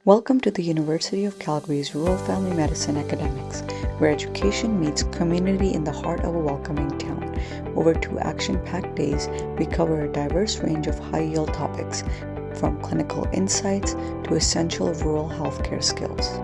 Welcome to the University of Calgary's Rural Family Medicine Academics, where education meets community in the heart of a welcoming town. Over 2 action-packed days, we cover a diverse range of high-yield topics, from clinical insights to essential rural healthcare skills.